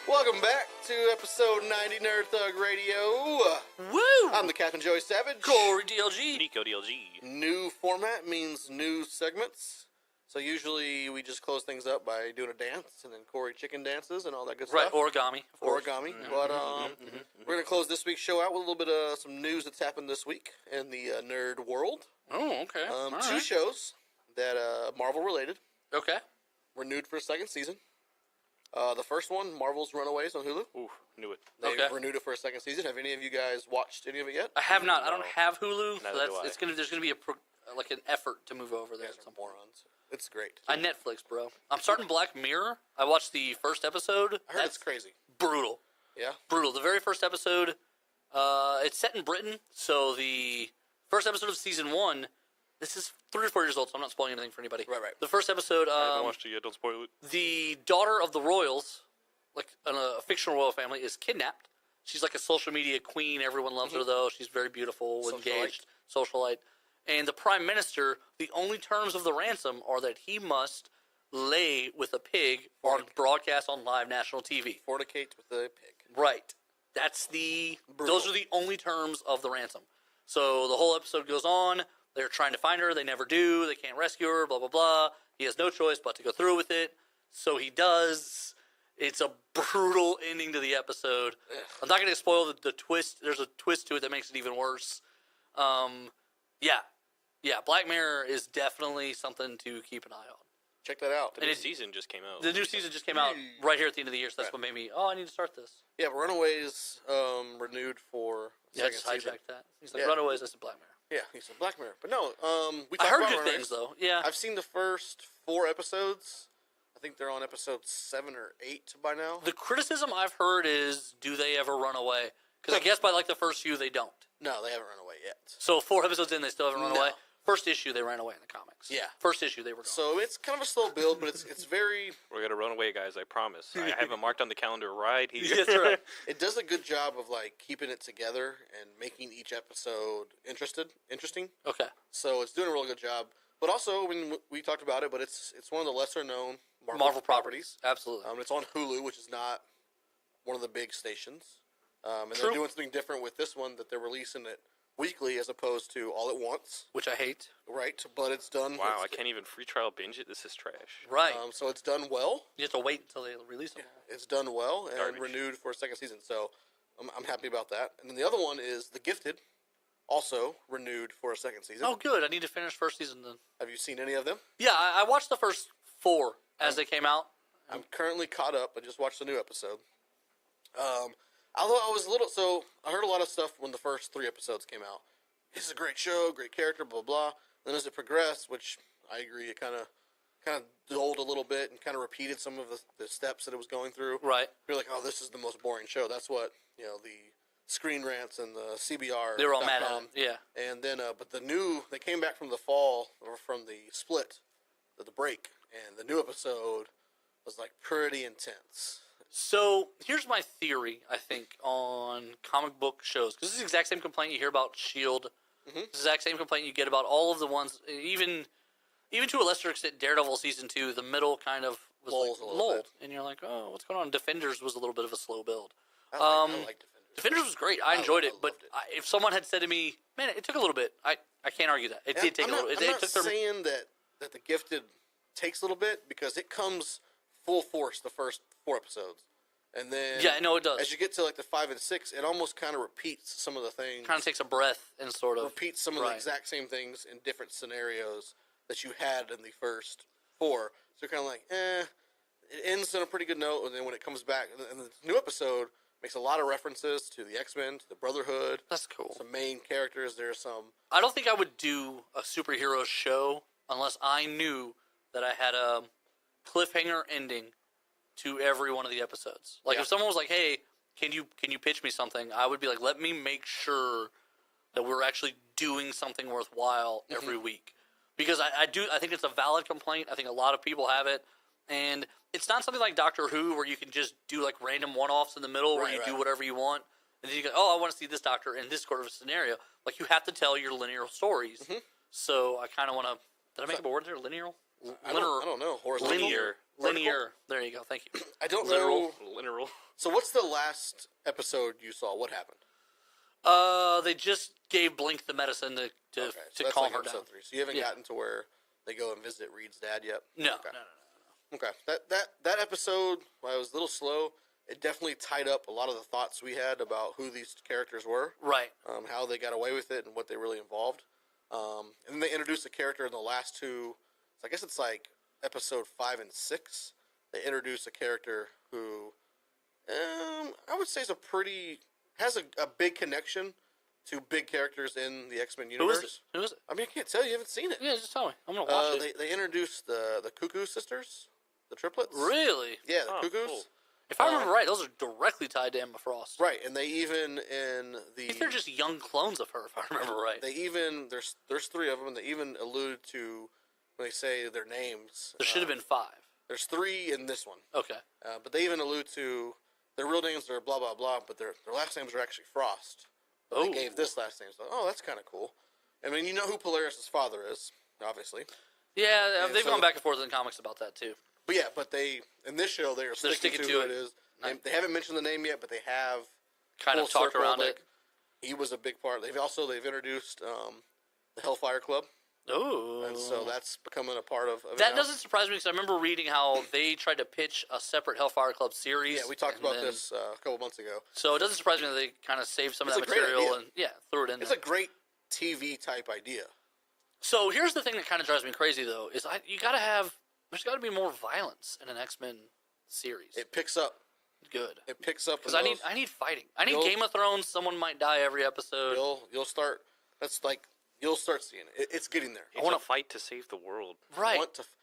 Welcome back to episode 90 Nerd Thug Radio. Woo! I'm the Captain Joey Savage. Corey DLG. Nico DLG. New format means new segments. So usually we just close things up by doing a dance, and then Corey chicken dances and all that good Right, stuff. origami. Of course. Origami. But we're going to close this week's show out with a little bit of some news that's happened this week in the nerd world. Oh, okay. All Two right. shows that Marvel related, Okay. renewed for a second season. The first one, Marvel's Runaways on Hulu. Ooh, knew it. They Okay. renewed it for a second season. Have any of you guys watched any of it yet? I have not. I don't No. have Hulu. So Neither do I. there's gonna be an effort to move over there You guys at are some point. morons. It's great. I Netflix, bro. I'm starting Black Mirror. I watched the first episode. I heard it's crazy. Brutal. Yeah? Brutal. The very first episode, it's set in Britain, so the first episode of season 1, this is 3 or 4 years old, so I'm not spoiling anything for anybody. Right. The first episode, I haven't watched it yet. Don't spoil it. the daughter of the royals, like a fictional royal family, is kidnapped. She's like a social media queen. Everyone loves her, though. She's very beautiful, engaged, socialite. And the prime minister, the only terms of the ransom are that he must lay with a pig on broadcast on live national TV. Fornicate with a pig. Right. That's those Brutal. are the only terms of the ransom. So the whole episode goes on. They're trying to find her. They never do. They can't rescue her, blah, blah, blah. He has no choice but to go through with it. So he does. It's a brutal ending to the episode. I'm not going to spoil the twist. There's a twist to it that makes it even worse. Yeah, Black Mirror is definitely something to keep an eye on. Check that out. The new season just came out. The new season just came out right here at the end of the year, so that's what made me, I need to start this. Yeah, but Runaways renewed for Yeah, I second just season. hijacked that. He's like, Yeah. Runaways, I said Black Mirror. Yeah, he said Black Mirror. But no, we I talked heard about good Runaways. things, though. Yeah. I've seen the first 4 episodes. I think they're on episode 7 or 8 by now. The criticism I've heard is, do they ever run away? Because I guess by like the first few, they don't. No, they haven't run away yet. So 4 episodes in, they still haven't run No. away. First issue, they ran away in the comics. Yeah. First issue, they were gone. So it's kind of a slow build, but it's very... We're gonna run away, guys. I promise. I have it marked on the calendar right here. That's right. It does a good job of like keeping it together and making each episode interesting. Okay. So it's doing a real good job. But also, when we talked about it, but it's one of the lesser known Marvel properties. Absolutely. It's on Hulu, which is not one of the big stations. And True. they're doing something different with this one that they're releasing it weekly as opposed to all at once. Which I hate. Right, but it's done. Wow, I can't even free trial binge it. This is trash. Right. So it's done well. You have to wait until they release them. It's done well and Garbage. renewed for a second season. So I'm happy about that. And then the other one is The Gifted, also renewed for a second season. Oh, good. I need to finish first season then. Have you seen any of them? Yeah, I watched the first 4 as they came out. I'm currently caught up. I just watched the new episode. Although I was a little, so I heard a lot of stuff when the first 3 episodes came out. This is a great show, great character, blah blah. Then as it progressed, which I agree, it kind of dulled a little bit and kind of repeated some of the steps that it was going through. Right. You're like, oh, this is the most boring show. That's what the Screen Rants and the CBR. They were all mad at him. Yeah. And then, but they came back from the fall or from the split, the break, and the new episode was like pretty intense. So here's my theory, I think, on comic book shows. Because this is the exact same complaint you hear about S.H.I.E.L.D. Mm-hmm. This is the exact same complaint you get about all of the ones, even to a lesser extent, Daredevil Season 2, the middle kind of was Lulls a like, little lulled. bit. And you're like, oh, what's going on? Defenders was a little bit of a slow build. I like Defenders. Defenders was great. I enjoyed it. I But loved it. if someone had said to me, man, it took a little bit, I can't argue that. It did take a little bit. I'm not saying that The Gifted takes a little bit because it comes full force the first 4 episodes. And then Yeah, no, it does. as you get to like the 5 and 6, it almost kind of repeats some of the things. Kind of takes a breath and sort of repeats some of the right. exact same things in different scenarios that you had in the first 4. So you're kind of like, it ends on a pretty good note, and then when it comes back, and the new episode makes a lot of references to the XMen, to the Brotherhood. That's cool. Some main characters. There's some. I don't think I would do a superhero show unless I knew that I had a cliffhanger ending to every one of the episodes. Like if someone was like, "Hey, can you pitch me something?" I would be like, "Let me make sure that we're actually doing something worthwhile every week." Because I think it's a valid complaint. I think a lot of people have it. And it's not something like Doctor Who where you can just do like random one-offs in the middle where you do whatever you want. And then you go, oh, I want to see this doctor in this sort of scenario. Like you have to tell your linear stories. So I kind of want to, did I make up a word there? Linear? I don't know. Horizontal? Linear. linear. There you go. Thank you. I don't Literal. know. Literal. So what's the last episode you saw? What happened? They just gave Blink the medicine to So to that's calm like her episode down. 3. So you haven't Yeah. gotten to where they go and visit Reed's dad yet? No, Okay. no. Okay. That episode, while it was a little slow, it definitely tied up a lot of the thoughts we had about who these characters were, Right. how they got away with it, and what they really involved. And then they introduced a character in the last two. So I guess it's like episode 5 and 6. They introduced a character who, I would say, has a big connection to big characters in the X-Men Who universe. is it? Who is it? I mean, I can't tell you. You haven't seen it. Yeah, just tell me. I'm gonna watch it. They introduced the Cuckoo sisters, the triplets. Really? Yeah, the Oh, Cuckoos. cool. If I remember right, those are directly tied to Emma Frost. Right, and they even in the. I think they're just young clones of her, if I remember right. They even there's 3 of them, and they even allude to when they say their names. There should have been 5. There's 3 in this one, Okay. but they even allude to their real names are blah blah blah, but their last names are actually Frost. But Oh. they gave this last name. So that's kind of cool. I mean, you know who Polaris' father is, obviously. Yeah, they've so- gone back and forth in comics about that too. But yeah, they in this show they're sticking to who it is. They haven't mentioned the name yet, but they have Kind of full talked circle, around like, it. He was a big part. They've introduced the Hellfire Club, Oh. and so that's becoming a part of it That now. doesn't surprise me because I remember reading how they tried to pitch a separate Hellfire Club series. Yeah, we talked and about then- this a couple months ago. So it doesn't surprise me that they kind of saved some of It's that a great material idea. and threw it in It's there. a great TV type idea. So here's the thing that kind of drives me crazy though is there's got to be more violence in an X-Men series. It picks up. Good. It picks up Because in I those- need fighting. I need You'll- Game of Thrones. Someone might die every episode. You'll start. That's like you'll start seeing it. It's getting there. It's wanna- a fight to save the world. Right.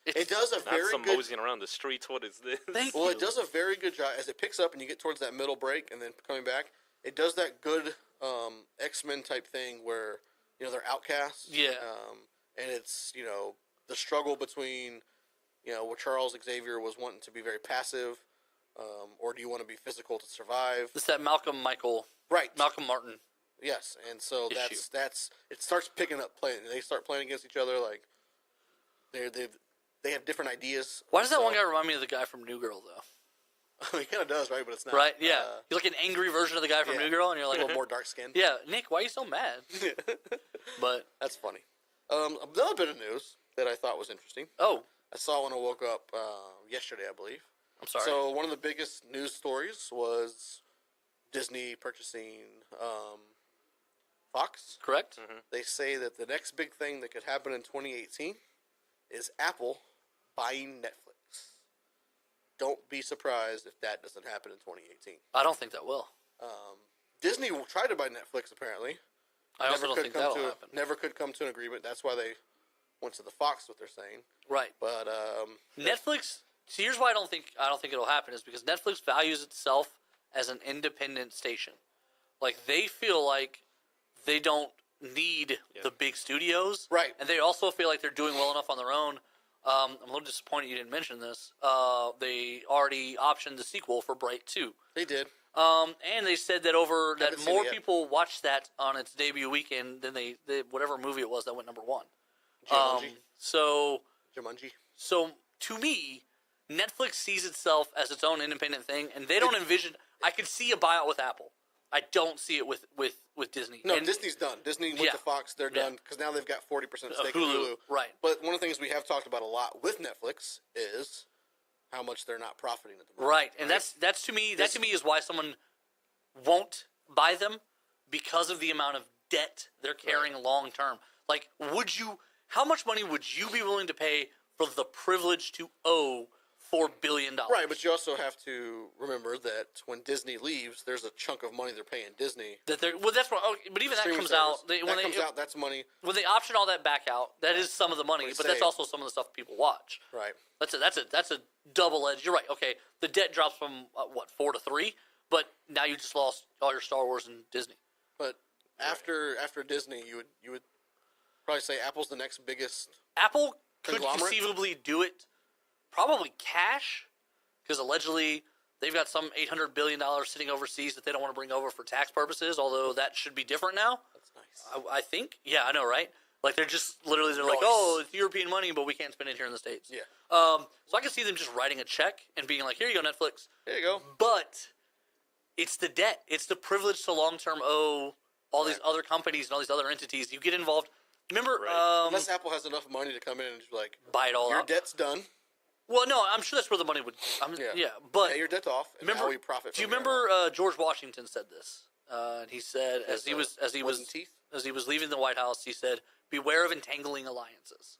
It does a Not very some good. moseying around the streets. What is this? Thank Well, you. it does a very good job as it picks up and you get towards that middle break and then coming back. It does that good X-Men type thing where they're outcasts. Yeah. And it's the struggle between where Charles Xavier was wanting to be very passive, or do you want to be physical to survive? It's that Malcolm Martin. Yes, and so issue. that's it starts picking up playing. They start playing against each other like they have different ideas. Why does that So- one guy remind me of the guy from New Girl though? He kind of does, right? But it's not. Right? Yeah. He's like an angry version of the guy from yeah. New Girl, and you're A like, little more dark skinned. yeah, Nick, why are you so mad? But That's funny. Another bit of news that I thought was interesting. oh, I saw when I woke up yesterday, I believe. I'm sorry. So one of the biggest news stories was Disney purchasing Fox. Correct? They say that the next big thing that could happen in 2018 is Apple buying Netflix. Don't be surprised if that doesn't happen in 2018. I don't think that will. Disney will try to buy Netflix, apparently. I also don't think that'll happen. Never could come to an agreement. That's why they went to the Fox, what they're saying. Right. But Netflix. See, here's why I don't think it'll happen is because Netflix values itself as an independent station. Like they feel like they don't need the big studios, Right. And they also feel like they're doing well enough on their own. I'm a little disappointed you didn't mention this. They already optioned the sequel for Bright 2. they did. And they said that Haven't seen more it yet. people watched that on its debut weekend than they whatever movie it was that went number 1. Jumanji. So to me, Netflix sees itself as its own independent thing, and they don't envision. I could see a buyout with Apple. I don't see it with Disney. No, And Disney's done. Disney went Yeah. to Fox. They're Yeah. done because now they've got 40% stake in Hulu, Hulu. right? But one of the things we have talked about a lot with Netflix is how much they're not profiting at the moment. Right, and that's to me. That to me is why someone won't buy them because of the amount of debt they're carrying long term. Like, how much money would you be willing to pay for the privilege to owe $4 billion? Right, but you also have to remember that when Disney leaves, there's a chunk of money they're paying Disney. That's what. Oh, but even that Streaming comes service. out. That comes out. That's money. When they option all that back out, that is some of the money, What but they that's say. also some of the stuff people watch. Right. That's a double edged. You're right. Okay, the debt drops from 4 to 3, but now you just lost all your Star Wars and Disney. But after Disney, you would probably say Apple's the next biggest. Apple could Conglomerate? conceivably do it, probably cash, because allegedly they've got some $800 billion sitting overseas that they don't want to bring over for tax purposes. Although that should be different now. That's nice. I think. Yeah, I know, right? Like they're just literally like, Nice. oh, it's European money, but we can't spend it here in the States. Yeah. So I can see them just writing a check and being like, here you go, Netflix. There you go. But it's the debt. It's the privilege to long-term owe all these other companies and all these other entities. You get involved. Remember, Unless Apple has enough money to come in and just be like, buy it all your up. debt's done. Well, no, I'm sure that's where the money would. But Yeah, your debt's off. And remember, now we profit. do you from it. remember George Washington said this? And he said, as he wasn't teeth? was leaving the White House, he said, "Beware of entangling alliances."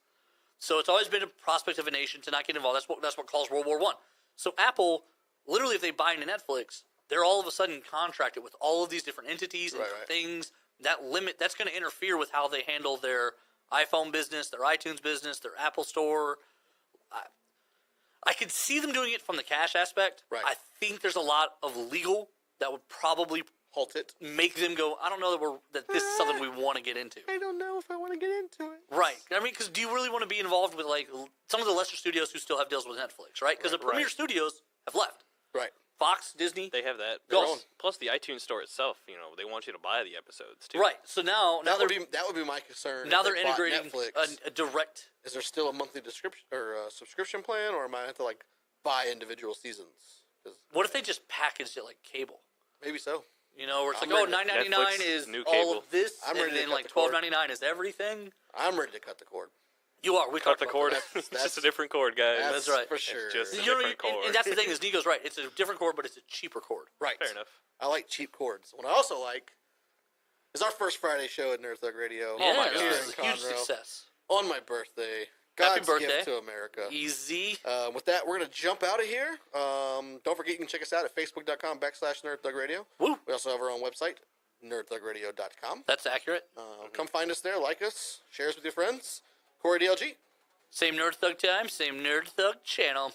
So it's always been a prospect of a nation to not get involved. That's what caused World War I. So Apple, literally, if they buy into Netflix, they're all of a sudden contracted with all of these different entities and things. That's going to interfere with how they handle their iPhone business, their iTunes business, their Apple Store. I could see them doing it from the cash aspect. Right. I think there's a lot of legal that would probably Halt it. make them go, I don't know that this is something we want to get into. I don't know if I want to get into it. Right. I mean, because do you really want to be involved with like some of the lesser studios who still have deals with Netflix, right? Because the premier studios have left. Right. Fox, Disney. They have that. Go. Plus the iTunes store itself, they want you to buy the episodes too. Right. So now That would be my concern. now if they're they bought integrating Netflix. a direct. Is there still a monthly subscription plan, or am I have to like buy individual seasons? 'Cause What if they just packaged it like cable? maybe so. Where it's I'm like, oh, ready. $9.99 Netflix, is new all cable. of this, I'm and ready to then cut like the cord. $12.99 is everything. I'm ready to cut the cord. You are. We Cut talked the about cord. that. It's just a different cord, guys. That's right. For sure. just- You know, different cord. and that's the thing is Nico's right. It's a different cord, but it's a cheaper cord. Right. Fair enough. I like cheap cords. What I also like is our first Friday show at Nerd Thug Radio. Yeah, my this God. is a huge success. On my birthday. Happy God's birthday. gift to America. Easy. With that, we're going to jump out of here. Don't forget you can check us out at facebook.com/NerdThugRadio. Woo. We also have our own website, nerdthugradio.com. That's accurate. Come find us there, like us, share us with your friends. Corey DLG. Same Nerd Thug time, same Nerd Thug channel.